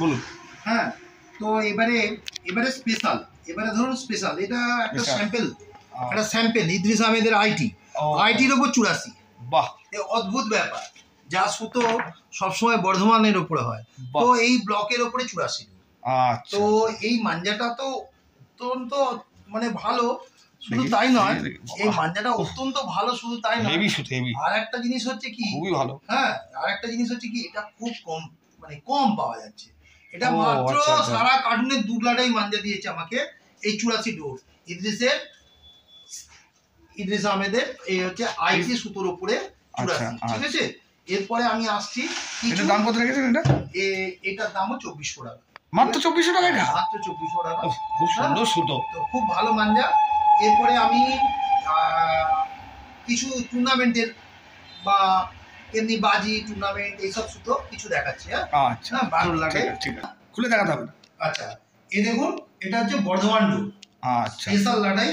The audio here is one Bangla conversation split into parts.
বলুন। হ্যাঁ, তো এবারে স্পেশাল, এবারে ধরুন স্পেশাল, এটা একটা স্যাম্পল, একটা স্যাম্পল ইদ্রিস আহমেদের আইটির ওপর 84। বাহ, অদ্ভুত ব্যাপার, যা সুতো সবসময় বর্ধমানের ওপরে হয়, তো এই ব্লকের ওপরে 84। তো এই মাঞ্জাটা তো অত্যন্ত মানে ভালো, শুধু তাই নয়, এই মাঞ্জাটা অত্যন্ত ভালো, শুধু তাই নয়, আর একটা জিনিস হচ্ছে কি, খুবই ভালো, হ্যাঁ, আর একটা জিনিস হচ্ছে কি, এটা খুব কম, মানে কম পাওয়া যাচ্ছে। এটা মাত্র সারা কার্টুনের 2 লাটাই মাঞ্জা দিয়েছে আমাকে এই 84 ডোর ইদ্রিস আহমেদের, এই হচ্ছে আইটি সুতোর উপরে 84, ঠিক আছে। এরপরে আমি আসছি, এটার দাম কত রেখেছেন? এটার দামও 2400 টাকা, মাত্র 2400 টাকা, এটা মাত্র 2400 টাকা, খুব সুন্দর সুতো, তো খুব ভালো মাঞ্জা। এরপরে আমি কিছু টুর্নামেন্টের বা এমনি বাজি টুর্নামেন্ট এইসব সুতো কিছু দেখাচ্ছি। হ্যাঁ, আচ্ছা, ভালো লাগে, ঠিক আছে, খুলে দেখাতে হবে। আচ্ছা, এই দেখুন, এটা হচ্ছে বর্ধমান ডোর, আচ্ছা, স্পেশাল লাটাই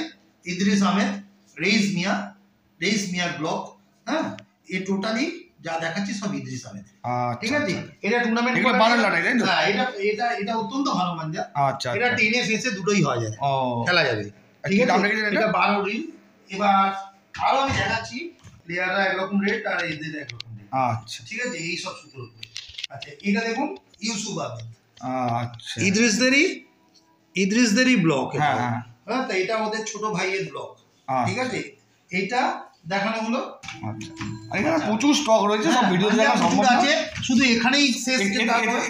ইদ্রিস আহমেদ, রেইস মিয়ার ব্লক। হ্যাঁ, এই টোটালি যা দেখাচ্ছি সব ইদ্রিস আহমেদ, ঠিক আছে। এটা টুর্নামেন্ট করে 12 লাটাই, তাই তো? হ্যাঁ, এটা অত্যন্ত ভালো মাঞ্জা। আচ্ছা, এটা টেনে ফেসে দুটোই হওয়া যায়, খেলা যাবে, ঠিক আছে। এটা 12 রিল। এবার আরো আমি দেখাচ্ছি, প্লেয়াররা একরকম রেট আর এদের একরকম রেট, আচ্ছা, ঠিক আছে, এই সব সুতোর উপরে। আচ্ছা, এটা দেখুন, ইউসুফ আহমেদ, আচ্ছা, ইদ্রিসদেরই ব্লক, হ্যাঁ হ্যাঁ, তো এটা ওদের ছোট ভাইয়ের ব্লক, ঠিক আছে। এটা দেখানো হলো, আচ্ছা, এখানে প্রচুর স্টক রয়েছে, সব ভিডিও দেখা সম্ভব আছে, শুধু এখানেই শেষ।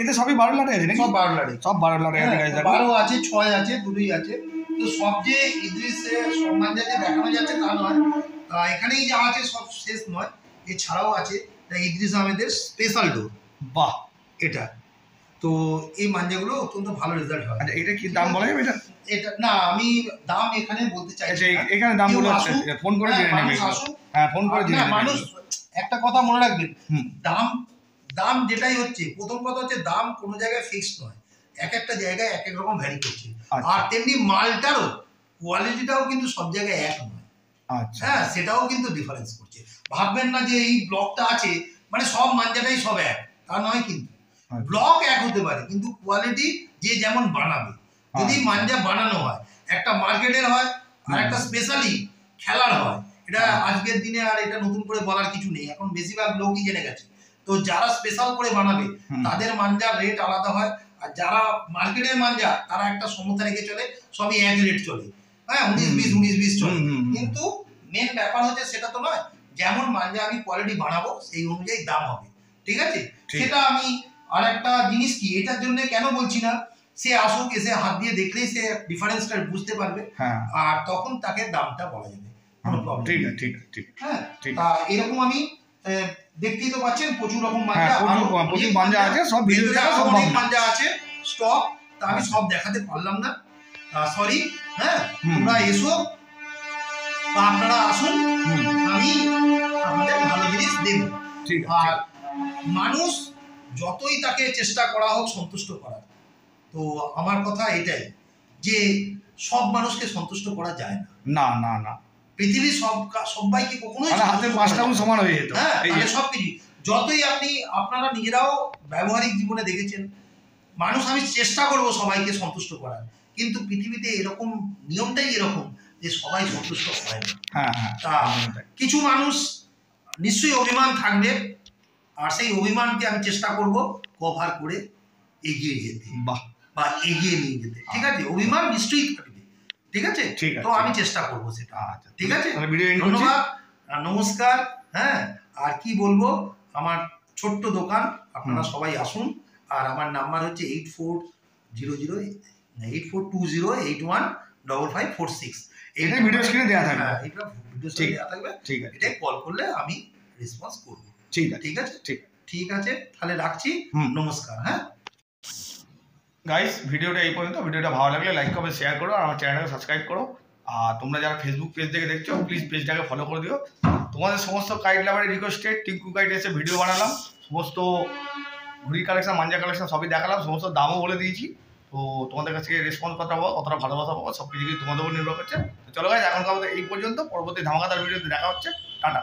এটা সবই 12 লাটাই আছে, সব 12 লাটাই, সব 12 লাটাই আছে, 12 আছে, 6 আছে, দুটোই আছে। তো সব যে ইদ্রিসের সম্মান যে দেখানো যাচ্ছে তা নয়, এখানেই যা আছে সব শেষ নয়, এছাড়াও আছে ইদ্রিস আহমেদের স্পেশাল ডোর। বাহ, এটা তো এই মাঞ্জাগুলো অত্যন্ত ভালো রেজাল্ট হয়। আচ্ছা, এটা কি দাম বলা যাবে? এটা না, আমি দাম এখানে বলতে চাইছি, এখানে দাম বলে ফোন করে জেনে নেবেন। হ্যাঁ, ফোন করে জেনে নেবেন। মানুষ একটা কথা মনে রাখবেন, দাম যেটাই হচ্ছে, প্রথম কথা হচ্ছে দাম কোনো জায়গায় ফিক্সড নয়, এক একটা জায়গায় এক এক রকম ভ্যারি করছে, আর তেমনি মালটারও কোয়ালিটিটাও কিন্তু সব জায়গায় এক নয়। আচ্ছা, হ্যাঁ, সেটাও কিন্তু ডিফারেন্স করছে। ভাববেন না যে এই ব্লকটা আছে মানে সব মাঞ্জাটাই সব এক, তা নয়, কিন্তু ব্লক এক হতে পারে, কিন্তু কোয়ালিটি যে যেমন বানাবে, যদি মাঞ্জা বানানো হয়, একটা মার্কেটের হয় আর একটা স্পেশালি খেলার হয়, এটা আজকের দিনে আর এটা নতুন করে বলার কিছু নেই, এখন বেশিরভাগ লোকই জেনে গেছে। তো যারা স্পেশাল করে বানাবে তাদের মাঞ্জার রেট আলাদা হয়, আর যারা মার্কেটের মাঞ্জা তারা একটা সমতা রেখে চলে, সবই এক রেট চলে, হ্যাঁ, 19-20 চলে। কিন্তু মেন ব্যাপার হচ্ছে সেটা তো নয়, যেমন মাঞ্জা আমি কোয়ালিটি বানাবো সেই অনুযায়ী দাম হবে, ঠিক আছে। সেটা আমি আর একটা জিনিস কি, এটার জন্য কেন বলছি না, সে আসুক, এসে হাত দিয়ে দেখলেই সে ডিফারেন্সটা বুঝতে পারবে, আর তখন তাকে দামটা বলা যাবে, কোনো প্রবলেম নেই, ঠিক আছে, ঠিক, হ্যাঁ। এরকম আমি দেখতেই তো পাচ্ছেন প্রচুর রকম মাঞ্জা, প্রচুর মাঞ্জা আছে, সব ভিডিওতে সব মাঞ্জা আছে স্টক, তা আমি সব দেখাতে পারলাম না, সরি। হ্যাঁ, তোমরা এসো বা আপনারা আসুন, আমি আপনাদের ভালো জিনিস দেব, ঠিক আছে। আর মানুষ যতই তাকে চেষ্টা করা হোক সন্তুষ্ট করার, তো আমার কথা এটাই যে সব মানুষকে সন্তুষ্ট করা যায় না, না না না, পৃথিবীর সবাইকে কখনোই হাতের পাঁচটা আঙুল সমান হয়ে যেত, হ্যাঁ, সবকিছু যতই আপনারা নিজেরাও ব্যবহারিক জীবনে দেখেছেন, মানুষ, আমি চেষ্টা করব সবাইকে সন্তুষ্ট করার, কিন্তু পৃথিবীতে এরকম নিয়মটাই এরকম যে সবাই সন্তুষ্ট হয় না। তা কিছু মানুষ নিশ্চয়ই অভিমান থাকবে, আর সেই অভিমানকে আমি চেষ্টা করব কভার করে এগিয়ে যেতে, বা এগিয়ে নিয়ে যেতে, ঠিক আছে। অভিমান নিশ্চয়ই থাকবে, ঠিক আছে, তো আমি চেষ্টা করব সেটা, ঠিক আছে। ধন্যবাদ, নমস্কার। হ্যাঁ, আর কি বলবো, আমার ছোট্ট দোকান, আপনারা সবাই আসুন, আর আমার নাম্বার হচ্ছে 8420815546, এটা ভিডিও স্ক্রিনে দেওয়া থাকবে, হ্যাঁ, এটা ভিডিও স্ক্রিনে দেওয়া থাকবে, ঠিক আছে। এটাই কল করলে আমি রেসপন্স করব, ঠিক আছে, ঠিক আছে, ঠিক আছে, তাহলে রাখছি, নমস্কার। হ্যাঁ গাইস, ভিডিওটা এই পর্যন্ত। ভিডিওটা ভালো লাগলে লাইক কমেন্ট শেয়ার করো, আর আমার চ্যানেলটাকে সাবস্ক্রাইব করো, আর তোমরা যারা ফেসবুক পেজ থেকে দেখছো প্লিজ পেজটাকে ফলো করে দিও। তোমাদের সমস্ত গাইড লাভারের রিকোয়েস্টে টিঙ্কু গাইড এসে ভিডিও বানালাম, সমস্ত ঘুড়ি কালেকশন, মাঞ্জা কালেকশন সবই দেখালাম, সমস্ত দামও বলে দিয়েছি। তো তোমাদের কাছ থেকে রেসপন্স কতটা পাবো, কতটা ভালোবাসা পাবো, সব কিছু তোমাদের উপর নির্ভর করছে। তো চলো গাইস, এখনকার মতো এই পর্যন্ত, পরবর্তী ধামাকাদার ভিডিওতে দেখা হচ্ছে, টাটা।